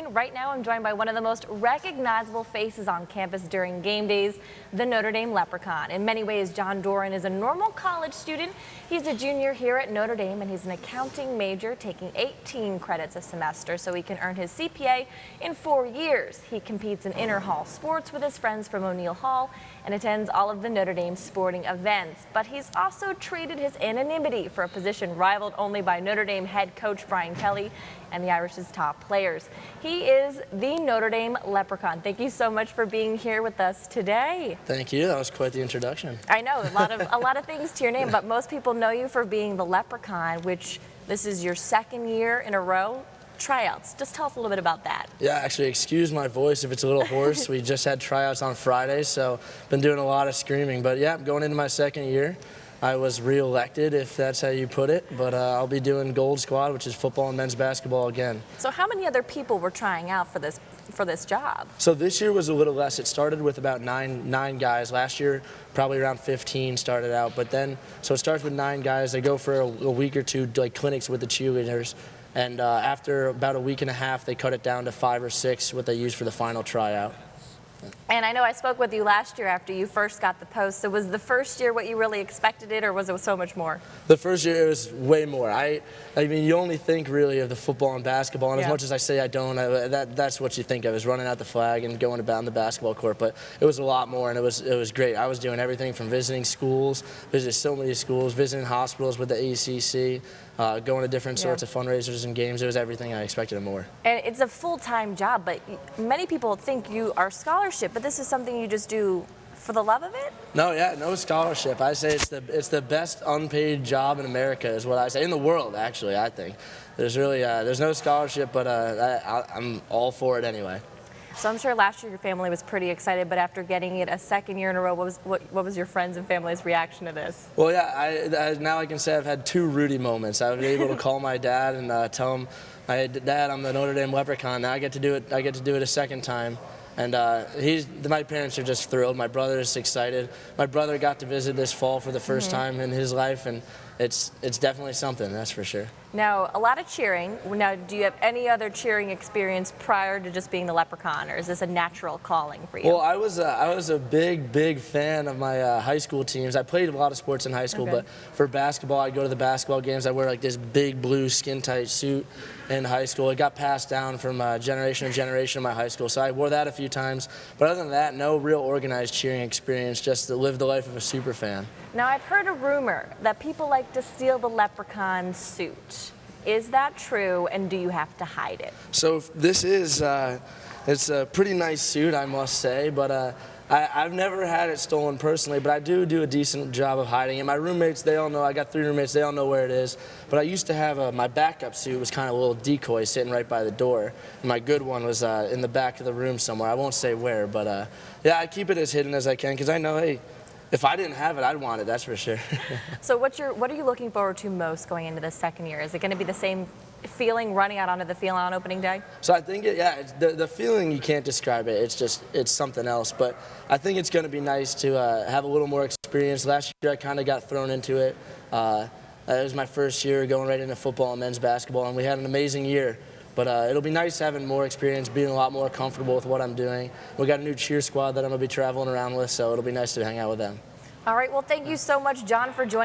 afternoon. Right now I'm joined by one of the most recognizable faces on campus during game days, the Notre Dame Leprechaun. In many ways, John Doran is a normal college student. He's a junior here at Notre Dame and he's an accounting major taking 18 credits a semester so he can earn his CPA in 4 years. He competes in inter-hall sports with his friends from O'Neill Hall and attends all of the Notre Dame sporting events. But he's also traded his anonymity for a position rivaled only by Notre Dame head coach Brian Kelly and the Irish's top players. He is the Notre Dame Leprechaun. Thank you so much for being here with us today. Thank you. That was quite the introduction. I know, a lot of things to your name, but most people know you for being the Leprechaun, which this is your second year in a row. Tryouts. Just tell us a little bit about that. Yeah, actually, excuse my voice if it's a little hoarse. We just had tryouts on Friday, so been doing a lot of screaming. But yeah, going into my second year. I was re-elected, if that's how you put it, but I'll be doing Gold Squad, which is football and men's basketball again. So how many other people were trying out for this job? So this year was a little less. It started with about nine guys. Last year, probably around 15 started out, but then, so it starts with 9 guys. They go for a week or two, like clinics with the cheerleaders, and after about a week and a half, they cut it down to 5 or 6, what they use for the final tryout. And I know I spoke with you last year after you first got the post. So was the first year what you really expected it, or was it so much more? The first year it was way more. I mean, you only think really of the football and basketball, and as much as I say I don't, that's what you think of, is running out the flag and going about the basketball court. But it was a lot more, and it was great. I was doing everything from visiting schools, visiting so many schools, visiting hospitals with the ACC, going to different sorts of fundraisers and games. It was everything I expected and more. And it's a full-time job, but many people think you are scholarship, but this is something you just do for the love of it? No, no scholarship. I say it's the best unpaid job in America, is what I say, in the world, actually. I think there's really there's no scholarship, but I'm all for it anyway. So I'm sure last year your family was pretty excited, but after getting it a second year in a row, what was your friends and family's reaction to this? Well, yeah, now I can say I've had 2 Rudy moments. I was able to call my dad and tell him, "Dad, I'm the Notre Dame Leprechaun. Now I get to do it. I get to do it a second time." And my parents are just thrilled. My brother is excited. My brother got to visit this fall for the first time in his life, and it's definitely something, that's for sure. Now, a lot of cheering. Now, do you have any other cheering experience prior to just being the Leprechaun, or is this a natural calling for you? Well, I was a big fan of my high school teams. I played a lot of sports in high school, but for basketball, I'd go to the basketball games. I wear like this big blue skin-tight suit in high school. It got passed down from generation to generation in my high school, so I wore that a few times. But other than that, no real organized cheering experience, just to live the life of a super fan. Now, I've heard a rumor that people like to steal the Leprechaun suit. Is that true, and do you have to hide it? So this is, it's a pretty nice suit, I must say, but I've never had it stolen personally, but I do a decent job of hiding it. My roommates, they all know. I got 3 roommates, they all know where it is. But I used to have my backup suit was kind of a little decoy sitting right by the door. And my good one was in the back of the room somewhere. I won't say where, but yeah, I keep it as hidden as I can because I know, hey, if I didn't have it, I'd want it, that's for sure. So what are you looking forward to most going into the second year? Is it going to be the same feeling running out onto the field on opening day? So I think, it's the feeling, you can't describe it. It's something else. But I think it's going to be nice to have a little more experience. Last year I kind of got thrown into it. It was my first year going right into football and men's basketball, and we had an amazing year. But it'll be nice having more experience, being a lot more comfortable with what I'm doing. We got a new cheer squad that I'm going to be traveling around with, so it'll be nice to hang out with them. All right, well, thank you so much, John, for joining